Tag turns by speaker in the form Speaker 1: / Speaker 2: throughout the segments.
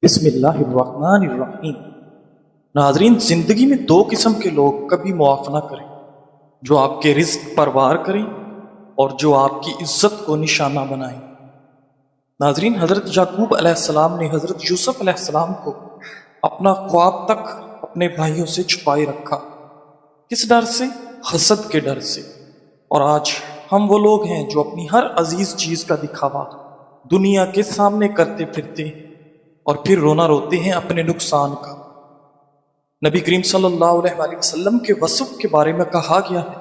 Speaker 1: بسم اللہ الرحمن الرحیم۔ ناظرین، زندگی میں دو قسم کے لوگ کبھی معاف نہ کریں، جو آپ کے رزق پر وار کریں اور جو آپ کی عزت کو نشانہ بنائیں۔ ناظرین، حضرت یعقوب علیہ السلام نے حضرت یوسف علیہ السلام کو اپنا خواب تک اپنے بھائیوں سے چھپائے رکھا۔ کس ڈر سے؟ حسد کے ڈر سے۔ اور آج ہم وہ لوگ ہیں جو اپنی ہر عزیز چیز کا دکھاوا دنیا کے سامنے کرتے پھرتے ہیں اور پھر رونا روتے ہیں اپنے نقصان کا۔ نبی کریم صلی اللہ علیہ وآلہ وسلم کے وصف کے بارے میں کہا گیا ہے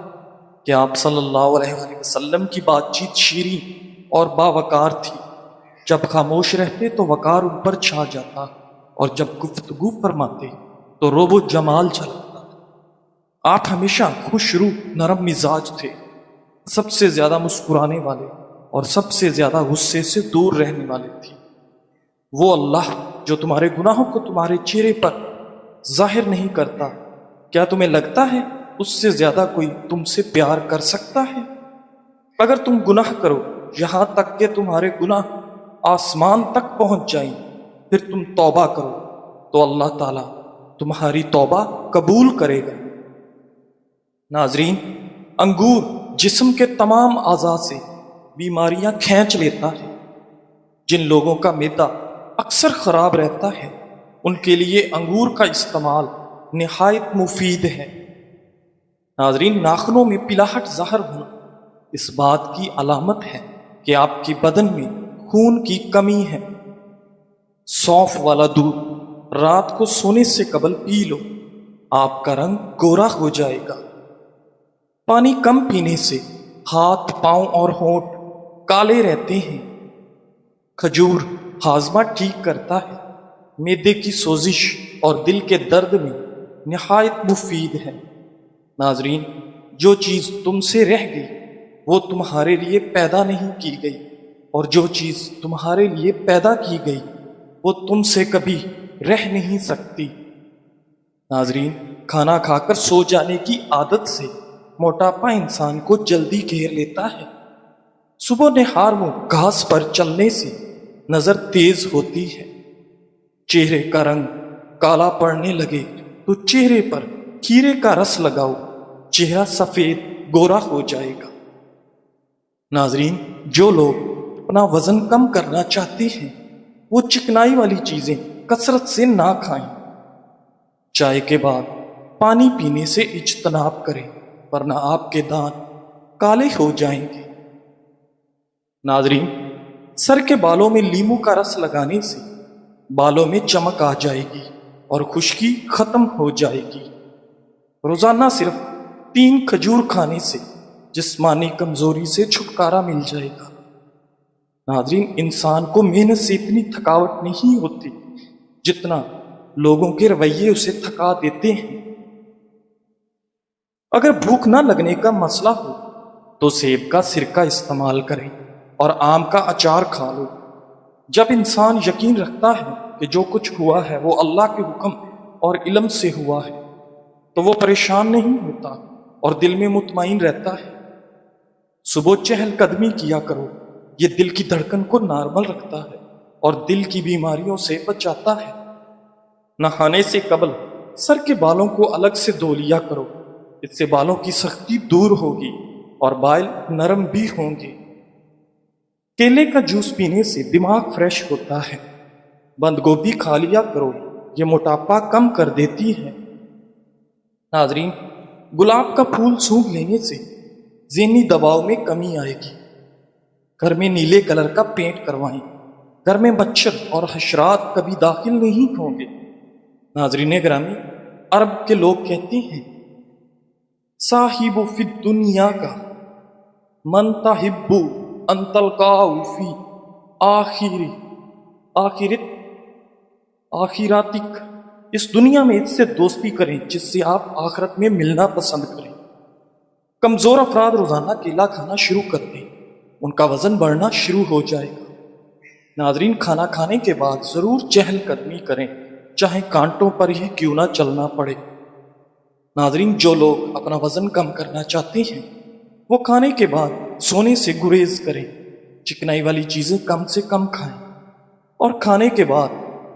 Speaker 1: کہ آپ صلی اللہ علیہ وآلہ وسلم کی بات چیت شیریں اور باوقار تھی۔ جب خاموش رہتے تو وقار ان پر چھا جاتا، اور جب گفتگو فرماتے تو روب و جمال جھلکتا۔ آپ ہمیشہ خوش روح، نرم مزاج تھے، سب سے زیادہ مسکرانے والے اور سب سے زیادہ غصے سے دور رہنے والے تھے۔ وہ اللہ جو تمہارے گناہوں کو تمہارے چہرے پر ظاہر نہیں کرتا، کیا تمہیں لگتا ہے اس سے زیادہ کوئی تم سے پیار کر سکتا ہے؟ اگر تم گناہ کرو یہاں تک کہ تمہارے گناہ آسمان تک پہنچ جائیں، پھر تم توبہ کرو تو اللہ تعالیٰ تمہاری توبہ قبول کرے گا۔ ناظرین، انگور جسم کے تمام اعضاء سے بیماریاں کھینچ لیتا ہے۔ جن لوگوں کا معدہ اکثر خراب رہتا ہے ان کے لیے انگور کا استعمال نہایت مفید ہے۔ ناظرین، ناخنوں میں پلاہٹ ظاہر ہونا اس بات کی علامت ہے کہ آپ کے بدن میں خون کی کمی ہے۔ سونف والا دودھ رات کو سونے سے قبل پی لو، آپ کا رنگ گورا ہو جائے گا۔ پانی کم پینے سے ہاتھ، پاؤں اور ہونٹ کالے رہتے ہیں۔ کھجور ہاضمہ ٹھیک کرتا ہے، معدے کی سوزش اور دل کے درد میں نہایت مفید ہے۔ ناظرین، جو چیز تم سے رہ گئی وہ تمہارے لیے پیدا نہیں کی گئی، اور جو چیز تمہارے لیے پیدا کی گئی وہ تم سے کبھی رہ نہیں سکتی۔ ناظرین، کھانا کھا کر سو جانے کی عادت سے موٹاپا انسان کو جلدی گھیر لیتا ہے۔ صبح نہار میں گھاس پر چلنے سے نظر تیز ہوتی ہے۔ چہرے کا رنگ کالا پڑنے لگے تو چہرے پر کھیرے کا رس لگاؤ، چہرہ سفید گورا ہو جائے گا۔ ناظرین، جو لوگ اپنا وزن کم کرنا چاہتے ہیں وہ چکنائی والی چیزیں کثرت سے نہ کھائیں۔ چائے کے بعد پانی پینے سے اجتناب کریں، ورنہ آپ کے دانت کالے ہو جائیں گے۔ ناظرین، سر کے بالوں میں لیمو کا رس لگانے سے بالوں میں چمک آ جائے گی اور خشکی ختم ہو جائے گی۔ روزانہ صرف 3 کھجور کھانے سے جسمانی کمزوری سے چھٹکارا مل جائے گا۔ ناظرین، انسان کو محنت سے اتنی تھکاوٹ نہیں ہوتی جتنا لوگوں کے رویے اسے تھکا دیتے ہیں۔ اگر بھوک نہ لگنے کا مسئلہ ہو تو سیب کا سرکہ استعمال کریں اور آم کا اچار کھا لو۔ جب انسان یقین رکھتا ہے کہ جو کچھ ہوا ہے وہ اللہ کے حکم اور علم سے ہوا ہے تو وہ پریشان نہیں ہوتا اور دل میں مطمئن رہتا ہے۔ صبح چہل قدمی کیا کرو، یہ دل کی دھڑکن کو نارمل رکھتا ہے اور دل کی بیماریوں سے بچاتا ہے۔ نہانے سے قبل سر کے بالوں کو الگ سے دھو لیا کرو، اس سے بالوں کی سختی دور ہوگی اور بال نرم بھی ہوں گے۔ کیلے کا جوس پینے سے دماغ فریش ہوتا ہے۔ بند گوبھی کھا لیا کرو، یہ موٹاپا کم کر دیتی ہے۔ ناظرین، گلاب کا پھول سونگھ لینے سے ذہنی دباؤ میں کمی آئے گی۔ گھر میں نیلے کلر کا پینٹ کروائیں، گھر میں مچھر اور حشرات کبھی داخل نہیں ہوں گے۔ ناظرین گرامی، عرب کے لوگ کہتے ہیں صاحب فی الدنیا کا من تحب ان تلقاہ فی آخرتک، اس دنیا میں اس سے دوستی کریں جس سے آپ آخرت میں ملنا پسند کریں۔ کمزور افراد روزانہ کیلا کھانا شروع کر دیں، ان کا وزن بڑھنا شروع ہو جائے گا۔ ناظرین، کھانا کھانے کے بعد ضرور چہل قدمی کریں، چاہے کانٹوں پر ہی کیوں نہ چلنا پڑے۔ ناظرین، جو لوگ اپنا وزن کم کرنا چاہتے ہیں وہ کھانے کے بعد سونے سے گریز کریں، چکنائی والی چیزیں کم سے کم کھائیں، اور کھانے کے بعد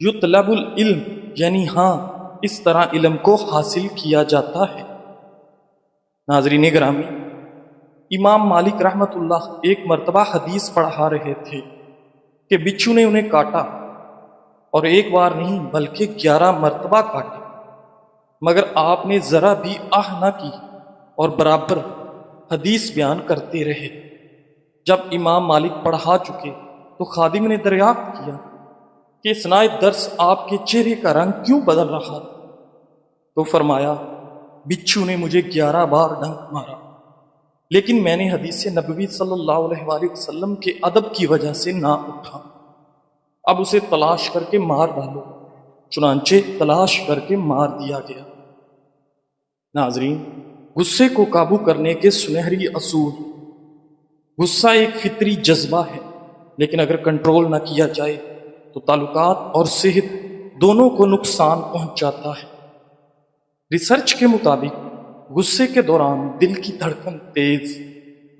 Speaker 1: یطلب العلم یعنی ہاں اس طرح علم کو حاصل کیا جاتا ہے۔ ناظرین گرامی، امام مالک رحمۃ اللہ ایک مرتبہ حدیث پڑھا رہے تھے کہ بچھو نے انہیں کاٹا، اور ایک بار نہیں بلکہ 11 مرتبہ کاٹا، مگر آپ نے ذرا بھی آہ نہ کی اور برابر حدیث بیان کرتے رہے۔ جب امام مالک پڑھا چکے تو خادم نے دریافت کیا کہ اثناء درس آپ کے چہرے کا رنگ کیوں بدل رہا تھا؟ تو فرمایا، بچھو نے مجھے 11 بار ڈنک مارا، لیکن میں نے حدیث نبوی صلی اللہ علیہ وآلہ وسلم کے ادب کی وجہ سے نہ اٹھا، اب اسے تلاش کر کے مار ڈالو۔ چنانچہ تلاش کر کے مار دیا گیا۔ ناظرین، غصے کو قابو کرنے کے سنہری اصول۔ غصہ ایک فطری جذبہ ہے، لیکن اگر کنٹرول نہ کیا جائے تو تعلقات اور صحت دونوں کو نقصان پہنچاتا ہے۔ ریسرچ کے مطابق غصے کے دوران دل کی دھڑکن تیز،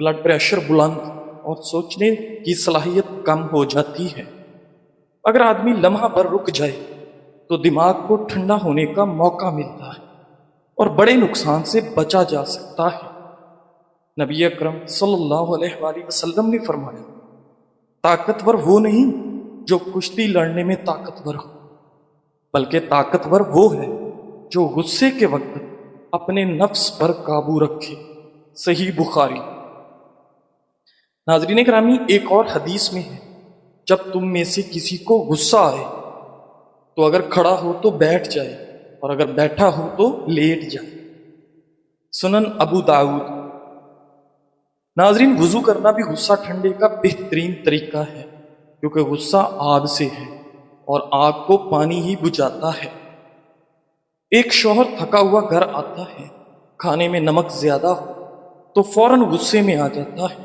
Speaker 1: بلڈ پریشر بلند اور سوچنے کی صلاحیت کم ہو جاتی ہے۔ اگر آدمی لمحہ بھر رک جائے تو دماغ کو ٹھنڈا ہونے کا موقع ملتا ہے اور بڑے نقصان سے بچا جا سکتا ہے۔ نبی اکرم صلی اللہ علیہ وآلہ وسلم نے فرمایا، طاقتور وہ نہیں جو کشتی لڑنے میں طاقتور ہو، بلکہ طاقتور وہ ہے جو غصے کے وقت اپنے نفس پر قابو رکھے۔ صحیح بخاری۔ ناظرین کرامی، ایک اور حدیث میں ہے، جب تم میں سے کسی کو غصہ آئے تو اگر کھڑا ہو تو بیٹھ جائے، اور اگر بیٹھا ہو تو لیٹ جائے۔ سنن ابو داؤد۔ ناظرین، وضو کرنا بھی غصہ ٹھنڈے کا بہترین طریقہ ہے، کیونکہ غصہ آگ سے ہے اور آگ کو پانی ہی بجھاتا ہے۔ ایک شوہر تھکا ہوا گھر آتا ہے، کھانے میں نمک زیادہ ہو تو فوراً غصے میں آ جاتا ہے۔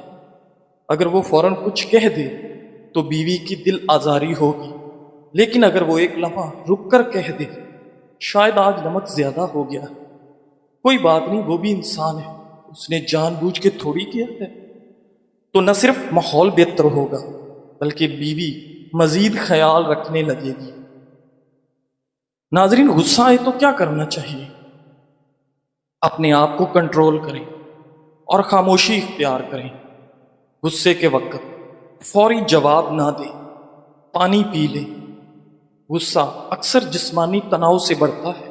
Speaker 1: اگر وہ فوراً کچھ کہہ دے تو بیوی کی دل آزاری ہوگی، لیکن اگر وہ ایک لمحہ رک کر کہہ دے، شاید آج نمک زیادہ ہو گیا، کوئی بات نہیں، وہ بھی انسان ہے، اس نے جان بوجھ کے تھوڑی کیا ہے، تو نہ صرف ماحول بہتر ہوگا بلکہ بیوی مزید خیال رکھنے لگے گی۔ ناظرین، غصہ آئے تو کیا کرنا چاہیے؟ اپنے آپ کو کنٹرول کریں اور خاموشی اختیار کریں۔ غصے کے وقت فوری جواب نہ دیں، پانی پی لیں۔ غصہ اکثر جسمانی تناؤ سے بڑھتا ہے،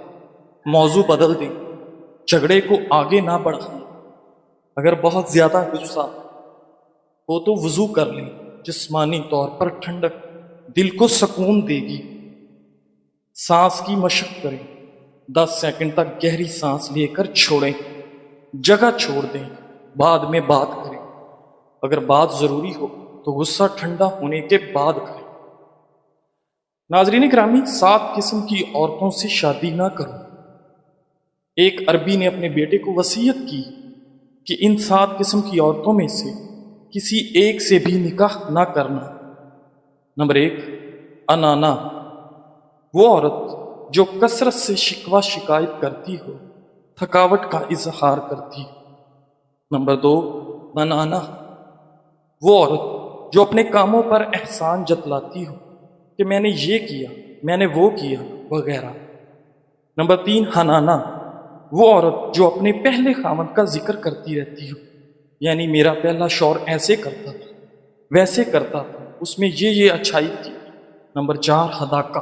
Speaker 1: موضوع بدل دیں، جھگڑے کو آگے نہ بڑھائیں۔ اگر بہت زیادہ غصہ ہو تو وضو کر لیں، جسمانی طور پر ٹھنڈک دل کو سکون دے گی۔ سانس کی مشق کریں، 10 سیکنڈ تک گہری سانس لے کر چھوڑیں، جگہ چھوڑ دیں، بعد میں بات کریں۔ اگر بات ضروری ہو تو غصہ ٹھنڈا ہونے کے بعد کریں۔ ناظرین گرامی، 7 قسم کی عورتوں سے شادی نہ کرو۔ ایک عربی نے اپنے بیٹے کو وصیت کی کہ ان 7 قسم کی عورتوں میں سے کسی ایک سے بھی نکاح نہ کرنا۔ نمبر 1، انانا، وہ عورت جو کثرت سے شکوہ شکایت کرتی ہو، تھکاوٹ کا اظہار کرتی ہو۔ نمبر 2، منانا، وہ عورت جو اپنے کاموں پر احسان جتلاتی ہو کہ میں نے یہ کیا، میں نے وہ کیا وغیرہ۔ نمبر 3، حنانا، وہ عورت جو اپنے پہلے خاوند کا ذکر کرتی رہتی ہو، یعنی میرا پہلا شوہر ایسے کرتا تھا، ویسے کرتا تھا، اس میں یہ اچھائی تھی۔ نمبر 4، حداقہ،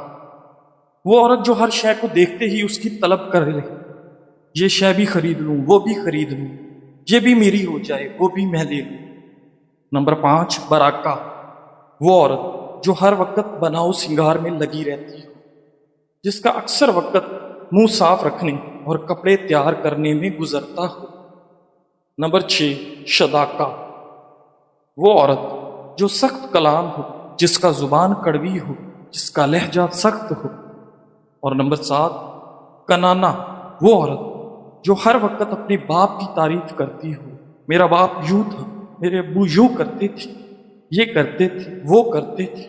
Speaker 1: وہ عورت جو ہر شے کو دیکھتے ہی اس کی طلب کر لے، یہ شے بھی خرید لوں، وہ بھی خرید لوں، یہ بھی میری ہو جائے، وہ بھی میں لے لوں۔ نمبر 5، براکہ، وہ عورت جو ہر وقت بناؤ سنگار میں لگی رہتی ہو، جس کا اکثر وقت منہ صاف رکھنے اور کپڑے تیار کرنے میں گزرتا ہو۔ نمبر 6، شداکہ، وہ عورت جو سخت کلام ہو، جس کا زبان کڑوی ہو، جس کا لہجہ سخت ہو۔ اور نمبر 7، کنانا، وہ عورت جو ہر وقت اپنے باپ کی تعریف کرتی ہو، میرا باپ یوں تھا، میرے ابو یوں کرتے تھے، یہ کرتے تھے، وہ کرتے تھے۔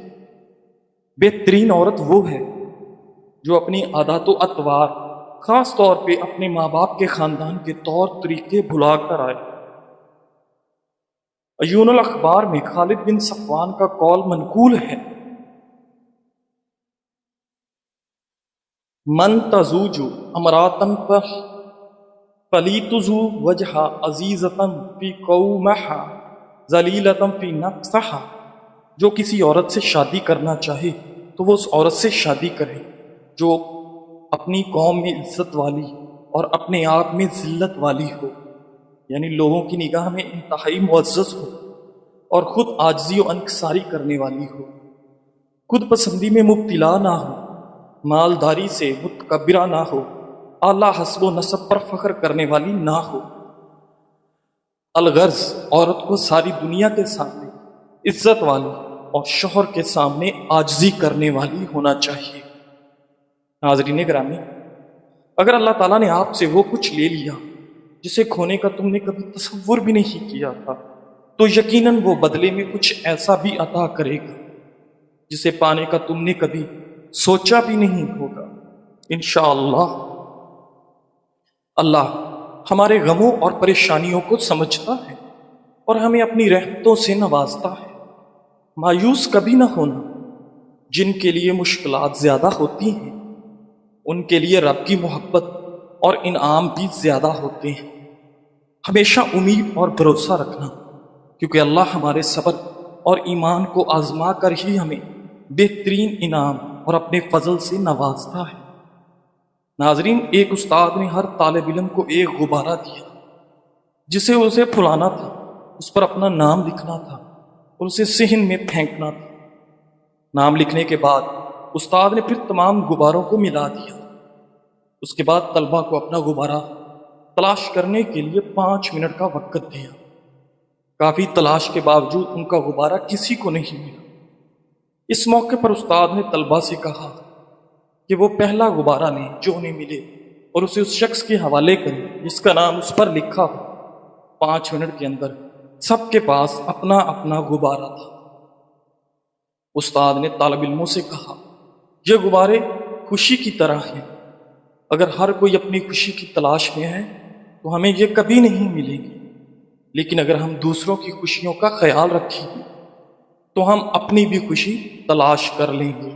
Speaker 1: بہترین عورت وہ ہے جو اپنی عادات و اطوار، خاص طور پہ اپنے ماں باپ کے خاندان کے طور طریقے بھلا کر آئے۔ عیون الاخبار میں خالد بن صفوان کا قول منقول ہے، من تزوج امراتن پر فلیتزو وجہ عزیزتن فی قومہا ذلیلتن فی نفسہا، جو کسی عورت سے شادی کرنا چاہے تو وہ اس عورت سے شادی کرے جو اپنی قوم میں عزت والی اور اپنے آپ میں ذلت والی ہو، یعنی لوگوں کی نگاہ میں انتہائی معزز ہو اور خود عاجزی و انکساری کرنے والی ہو، خود پسندی میں مبتلا نہ ہو، مالداری سے متکبرہ نہ ہو، اعلیٰ حسب و نسب پر فخر کرنے والی نہ ہو۔ الغرض عورت کو ساری دنیا کے سامنے عزت والی اور شوہر کے سامنے عاجزی کرنے والی ہونا چاہیے۔ ناظرین گرامی، اگر اللہ تعالیٰ نے آپ سے وہ کچھ لے لیا جسے کھونے کا تم نے کبھی تصور بھی نہیں کیا تھا، تو یقیناً وہ بدلے میں کچھ ایسا بھی عطا کرے گا جسے پانے کا تم نے کبھی سوچا بھی نہیں ہوگا انشاءاللہ۔ اللہ ہمارے غموں اور پریشانیوں کو سمجھتا ہے اور ہمیں اپنی رحمتوں سے نوازتا ہے۔ مایوس کبھی نہ ہونا، جن کے لیے مشکلات زیادہ ہوتی ہیں ان کے لیے رب کی محبت اور انعام بھی زیادہ ہوتے ہیں۔ ہمیشہ امید اور بھروسہ رکھنا، کیونکہ اللہ ہمارے صبر اور ایمان کو آزما کر ہی ہمیں بہترین انعام اور اپنے فضل سے نوازتا ہے۔ ناظرین، ایک استاد نے ہر طالب علم کو ایک غبارہ دیا جسے اسے پھلانا تھا، اس پر اپنا نام لکھنا تھا اور اسے صحن میں پھینکنا تھا۔ نام لکھنے کے بعد استاد نے پھر تمام غباروں کو ملا دیا۔ اس کے بعد طلبہ کو اپنا غبارہ تلاش کرنے کے لیے 5 منٹ کا وقت دیا۔ کافی تلاش کے باوجود ان کا غبارہ کسی کو نہیں ملا۔ اس موقع پر استاد نے طلبہ سے کہا کہ وہ پہلا غبارہ لیں جو انہیں ملے اور اسے اس شخص کے حوالے کریں جس کا نام اس پر لکھا ہو۔ 5 منٹ کے اندر سب کے پاس اپنا اپنا غبارہ تھا۔ استاد نے طالب علموں سے کہا، یہ غبارے خوشی کی طرح ہیں، اگر ہر کوئی اپنی خوشی کی تلاش میں ہے تو ہمیں یہ کبھی نہیں ملے گی، لیکن اگر ہم دوسروں کی خوشیوں کا خیال رکھیں گے تو ہم اپنی بھی خوشی تلاش کر لیں گے۔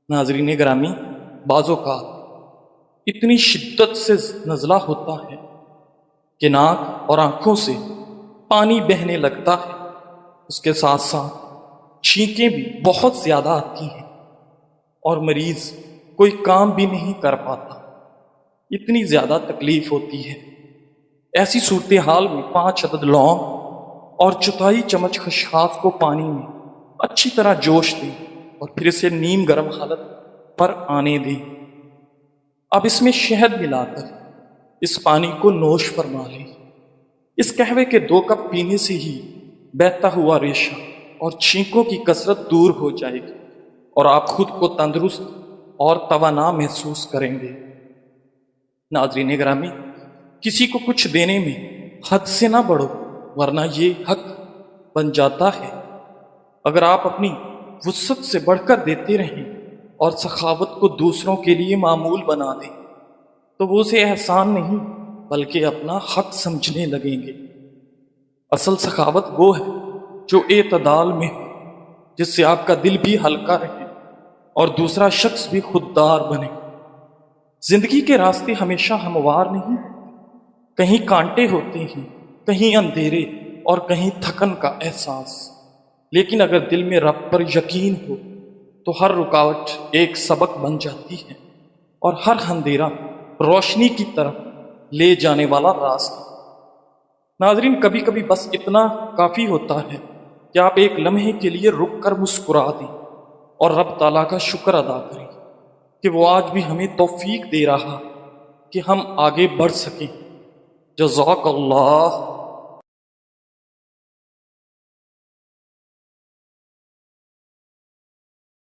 Speaker 1: ناظرین گرامی، بعض اوقات اتنی شدت سے نزلہ ہوتا ہے کہ ناک اور آنکھوں سے پانی بہنے لگتا ہے، اس کے ساتھ ساتھ چھینکیں بھی بہت زیادہ آتی ہیں اور مریض کوئی کام بھی نہیں کر پاتا، اتنی زیادہ تکلیف ہوتی ہے۔ ایسی صورتحال میں 5 عدد لونگ اور 1/4 چمچ خشخاش کو پانی میں اچھی طرح جوش دیں اور پھر اسے نیم گرم حالت پر آنے دیں۔ اب اس میں شہد ملا کر اس پانی کو نوش فرما لیں۔ اس قہوے کے 2 کپ پینے سے ہی بہتا ہوا ریشہ اور چھینکوں کی کثرت دور ہو جائے گی اور آپ خود کو تندرست اور توانا محسوس کریں گے۔ ناظرین گرامی، کسی کو کچھ دینے میں حد سے نہ بڑھو، ورنہ یہ حق بن جاتا ہے۔ اگر آپ اپنی وسعت سے بڑھ کر دیتے رہیں اور سخاوت کو دوسروں کے لیے معمول بنا دیں تو وہ اسے احسان نہیں بلکہ اپنا حق سمجھنے لگیں گے۔ اصل سخاوت وہ ہے جو اعتدال میں ہو، جس سے آپ کا دل بھی ہلکا رہے اور دوسرا شخص بھی خوددار بنے۔ زندگی کے راستے ہمیشہ ہموار نہیں، کہیں کانٹے ہوتے ہیں، کہیں اندھیرے اور کہیں تھکن کا احساس، لیکن اگر دل میں رب پر یقین ہو تو ہر رکاوٹ ایک سبق بن جاتی ہے اور ہر اندھیرا روشنی کی طرف لے جانے والا راستہ۔ ناظرین، کبھی کبھی بس اتنا کافی ہوتا ہے کہ آپ ایک لمحے کے لیے رک کر مسکرا دیں اور رب تعالیٰ کا شکر ادا کریں کہ وہ آج بھی ہمیں توفیق دے رہا کہ ہم آگے بڑھ سکیں۔ جزاک اللہ۔